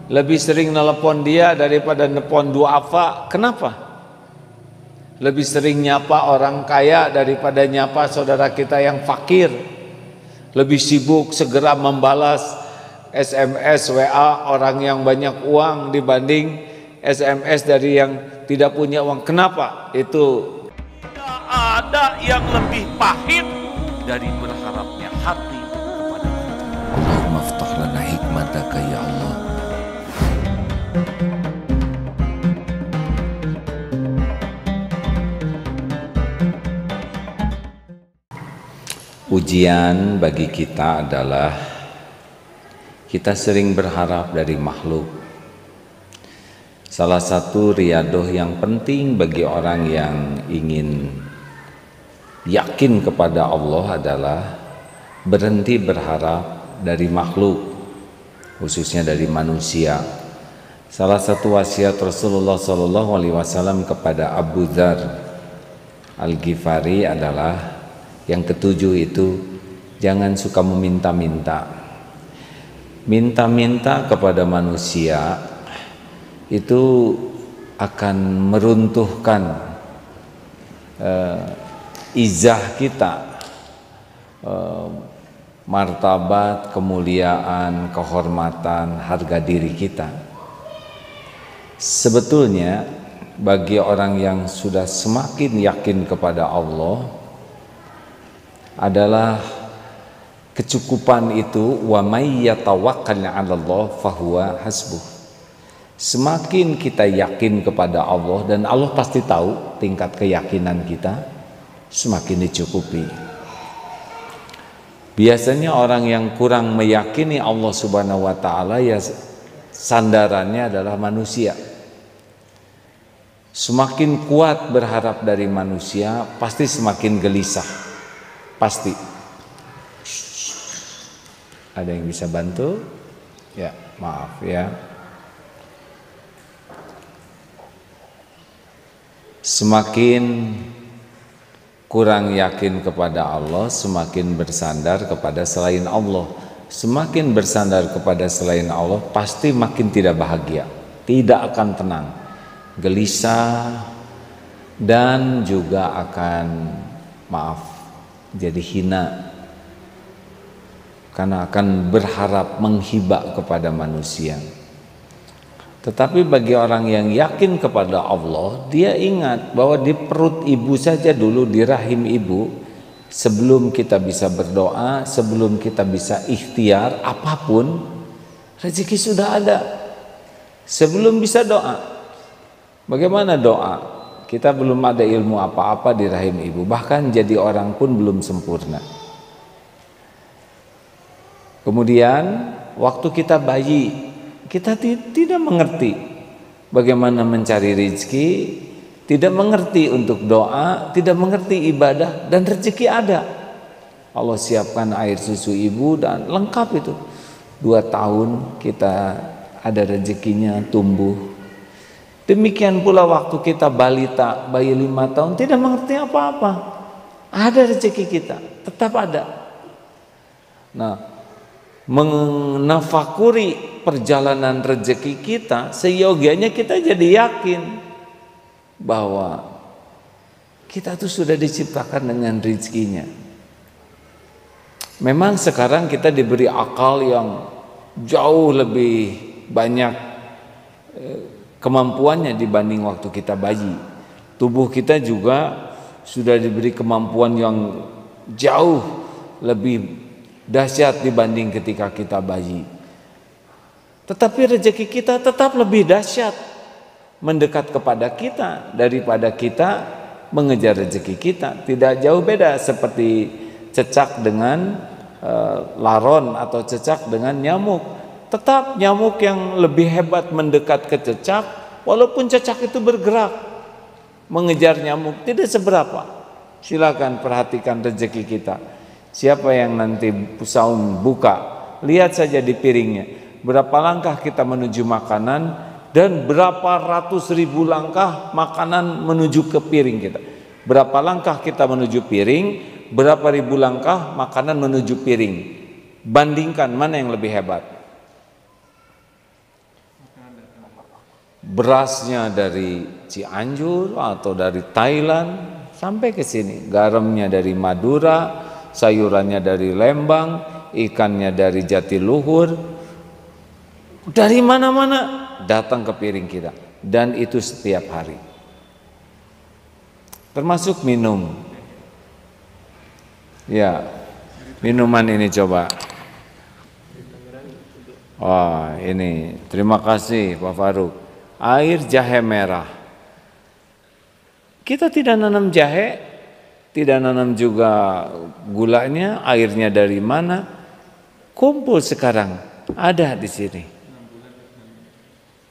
lebih sering nelpon dia daripada nelpon duafa. Kenapa? Lebih sering nyapa orang kaya daripada nyapa saudara kita yang fakir. Lebih sibuk segera membalas SMS, WA orang yang banyak uang dibanding SMS dari yang tidak punya uang. Kenapa? Itu tidak ada yang lebih pahit dari berharapnya hati kepada Allah. Allahumma aftah lana hikmataka ya Allah. Ujian bagi kita adalah kita sering berharap dari makhluk. Salah satu riadoh yang penting bagi orang yang ingin yakin kepada Allah adalah berhenti berharap dari makhluk, khususnya dari manusia. Salah satu wasiat Rasulullah SAW kepada Abu Dzar Al-Ghifari adalah yang ketujuh itu, jangan suka meminta-minta. Minta-minta kepada manusia itu akan meruntuhkan izah kita, martabat, kemuliaan, kehormatan, harga diri kita. Sebetulnya bagi orang yang sudah semakin yakin kepada Allah adalah kecukupan itu, wa may yatawakkal 'ala Allah fahuwa hasbuh. Semakin kita yakin kepada Allah, dan Allah pasti tahu tingkat keyakinan kita, semakin dicukupi. Biasanya orang yang kurang meyakini Allah Subhanahu wa taala, ya sandarannya adalah manusia. Semakin kuat berharap dari manusia, pasti semakin gelisah. Pasti. Ada yang bisa bantu? Ya, maaf ya. Semakin kurang yakin kepada Allah, semakin bersandar kepada selain Allah. Semakin bersandar kepada selain Allah, pasti makin tidak bahagia, tidak akan tenang, gelisah, dan juga akan, maaf, jadi hina, karena akan berharap menghibah kepada manusia. Tetapi bagi orang yang yakin kepada Allah, dia ingat bahwa di perut ibu saja dulu, di rahim ibu, sebelum kita bisa berdoa, sebelum kita bisa ikhtiar apapun, rezeki sudah ada. Sebelum bisa doa, bagaimana doa? Kita belum ada ilmu apa-apa di rahim ibu, bahkan jadi orang pun belum sempurna. Kemudian waktu kita bayi, kita tidak mengerti bagaimana mencari rezeki, tidak mengerti untuk doa, tidak mengerti ibadah, dan rezeki ada. Allah siapkan air susu ibu dan lengkap itu. 2 tahun kita ada rezekinya tumbuh. Demikian pula waktu kita balita, bayi 5 tahun, tidak mengerti apa-apa. Ada rezeki kita, tetap ada. Nah, menafakuri perjalanan rezeki kita, seyogianya kita jadi yakin bahwa kita tuh sudah diciptakan dengan rezekinya. Memang sekarang kita diberi akal yang jauh lebih banyak kemampuannya dibanding waktu kita bayi. Tubuh kita juga sudah diberi kemampuan yang jauh lebih dahsyat dibanding ketika kita bayi. Tetapi rezeki kita tetap lebih dahsyat, mendekat kepada kita daripada kita mengejar rezeki kita. Tidak jauh beda seperti cecak dengan laron atau cecak dengan nyamuk. Tetap nyamuk yang lebih hebat mendekat ke cecak, walaupun cecak itu bergerak mengejar nyamuk, tidak seberapa. Silakan perhatikan rezeki kita. Siapa yang nanti saum buka, lihat saja di piringnya, berapa langkah kita menuju makanan, dan berapa ratus ribu langkah makanan menuju ke piring kita. Berapa langkah kita menuju piring, berapa ribu langkah makanan menuju piring. Bandingkan mana yang lebih hebat. Berasnya dari Cianjur atau dari Thailand sampai ke sini, garamnya dari Madura, sayurannya dari Lembang, ikannya dari Jatiluhur, dari mana-mana datang ke piring kita, dan itu setiap hari. Termasuk minum. Ya, minuman ini coba. Oh, ini terima kasih Pak Faruk. Air jahe merah. Kita tidak nanam jahe, tidak nanam juga gulanya, airnya dari mana? Kumpul sekarang, ada di sini.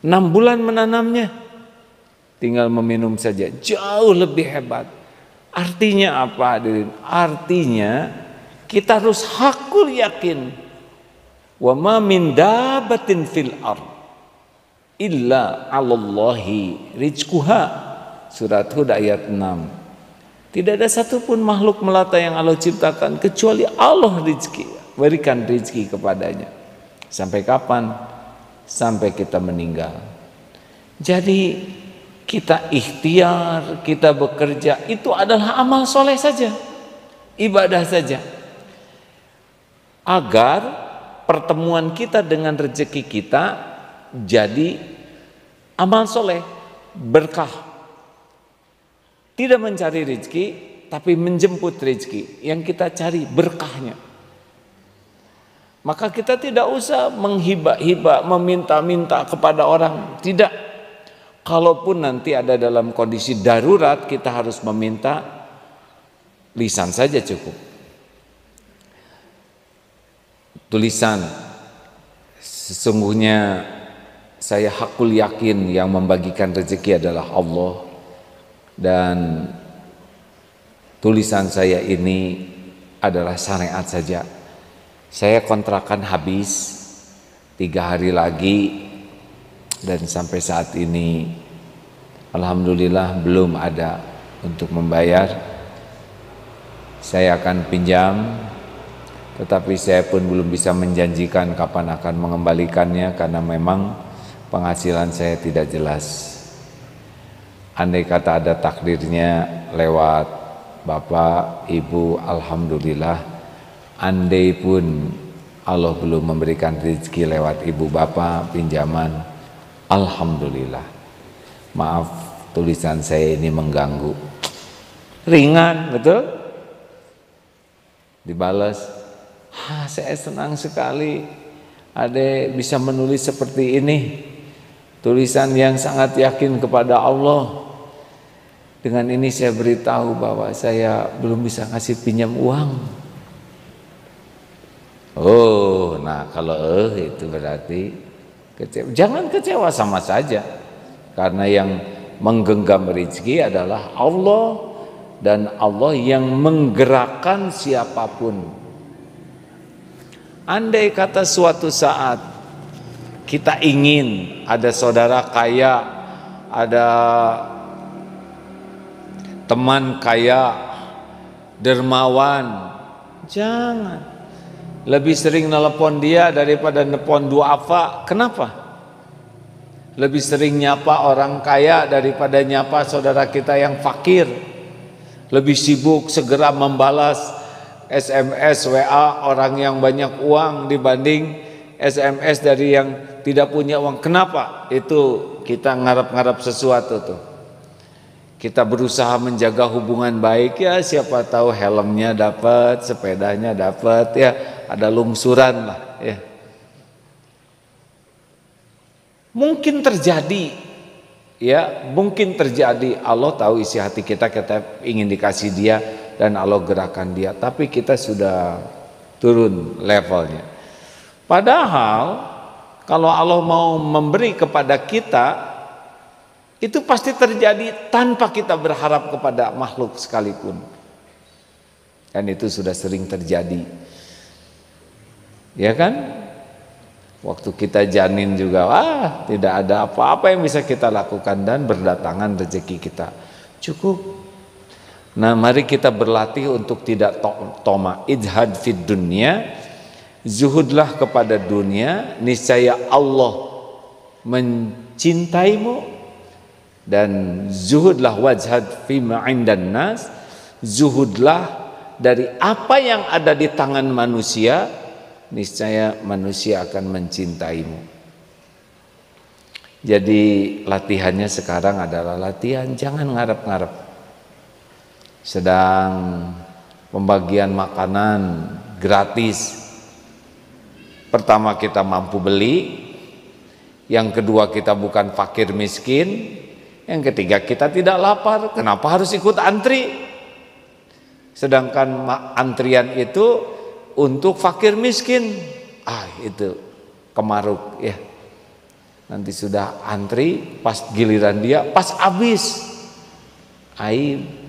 6 bulan menanamnya, tinggal meminum saja, jauh lebih hebat. Artinya apa, hadirin? Artinya kita harus hakul yakin, wa ma min dabatin fil ard illa 'alallahi rizquha. Surat Hud ayat 6. Tidak ada satupun makhluk melata yang Allah ciptakan kecuali Allah rizki, berikan rizki kepadanya. Sampai kapan? Sampai kita meninggal. Jadi kita ikhtiar, kita bekerja, itu adalah amal soleh saja, ibadah saja, agar pertemuan kita dengan rezeki kita jadi amal soleh, berkah. Tidak mencari rezeki, tapi menjemput rezeki. Yang kita cari berkahnya. Maka kita tidak usah menghibah-hibah, meminta-minta kepada orang. Tidak. Kalaupun nanti ada dalam kondisi darurat, kita harus meminta, lisan saja cukup. Tulisan, sesungguhnya saya hakul yakin yang membagikan rezeki adalah Allah. Dan tulisan saya ini adalah syariat saja. Saya kontrakan habis 3 hari lagi, dan sampai saat ini alhamdulillah belum ada untuk membayar. Saya akan pinjam, tetapi saya pun belum bisa menjanjikan kapan akan mengembalikannya karena memang penghasilan saya tidak jelas. Andai kata ada takdirnya lewat Bapak, Ibu, alhamdulillah. Andai pun Allah belum memberikan rezeki lewat Ibu Bapak pinjaman, alhamdulillah. Maaf, tulisan saya ini mengganggu. Ringan, betul? Dibalas, saya senang sekali Ade bisa menulis seperti ini. Tulisan yang sangat yakin kepada Allah. Dengan ini saya beritahu bahwa saya belum bisa ngasih pinjam uang. Oh, nah kalau itu berarti kecewa. Jangan kecewa, sama saja. Karena yang menggenggam rezeki adalah Allah, dan Allah yang menggerakkan siapapun. Andai kata suatu saat kita ingin ada saudara kaya, ada teman kaya, dermawan, jangan. Lebih sering nelpon dia daripada nelpon duafa. Kenapa? Lebih sering nyapa orang kaya daripada nyapa saudara kita yang fakir. Lebih sibuk segera membalas SMS, WA orang yang banyak uang dibanding SMS dari yang tidak punya uang. Kenapa? Itu kita ngarep-ngarep sesuatu tuh. Kita berusaha menjaga hubungan baik, ya siapa tahu helmnya dapat, sepedanya dapat, ya ada lungsuran lah, ya. Mungkin terjadi, ya mungkin terjadi. Allah tahu isi hati kita, kita ingin dikasih dia dan Allah gerakan dia, tapi kita sudah turun levelnya. Padahal kalau Allah mau memberi kepada kita, itu pasti terjadi tanpa kita berharap kepada makhluk sekalipun. Dan itu sudah sering terjadi. Ya kan? Waktu kita janin juga, tidak ada apa-apa yang bisa kita lakukan dan berdatangan rezeki kita. Cukup. Nah, mari kita berlatih untuk tidak toma, ijhad fid dunya, zuhudlah kepada dunia, niscaya Allah mencintaimu, dan zuhudlah wajhad fima indan nas, zuhudlah dari apa yang ada di tangan manusia, niscaya manusia akan mencintaimu. Jadi latihannya sekarang adalah latihan jangan ngarep-ngarep. Sedang pembagian makanan gratis, pertama kita mampu beli, yang kedua kita bukan fakir miskin, yang ketiga kita tidak lapar. Kenapa harus ikut antri? Sedangkan antrian itu untuk fakir miskin, itu kemaruk ya. Nanti sudah antri, pas giliran dia, pas habis, aib.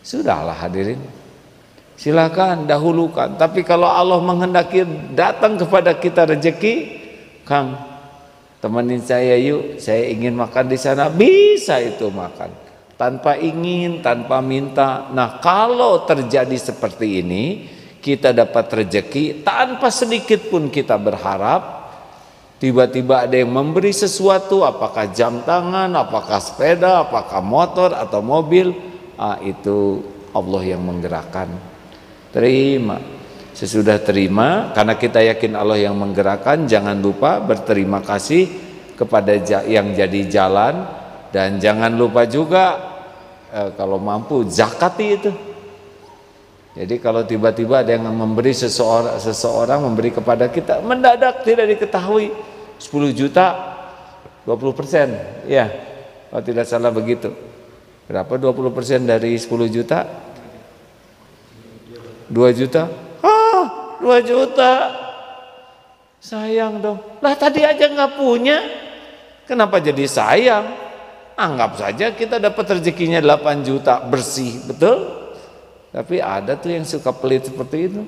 Sudahlah hadirin, silakan dahulukan. Tapi kalau Allah menghendaki datang kepada kita rezeki, Kang, temenin saya yuk, saya ingin makan di sana, bisa itu makan. Tanpa ingin, tanpa minta. Nah, kalau terjadi seperti ini, kita dapat rezeki tanpa sedikit pun kita berharap. Tiba-tiba ada yang memberi sesuatu, apakah jam tangan, apakah sepeda, apakah motor atau mobil, itu Allah yang menggerakkan. Terima. Sesudah terima, karena kita yakin Allah yang menggerakkan, jangan lupa berterima kasih kepada yang jadi jalan, dan jangan lupa juga kalau mampu zakati itu. Jadi kalau tiba-tiba ada yang memberi seseorang memberi kepada kita mendadak tidak diketahui 10 juta 20%, ya kalau tidak salah begitu. Berapa 20% dari 10 juta? 2 juta? 2 juta. Sayang dong. Lah tadi aja nggak punya. Kenapa jadi sayang? Anggap saja kita dapat rezekinya 8 juta bersih, betul? Tapi ada tuh yang suka pelit seperti itu.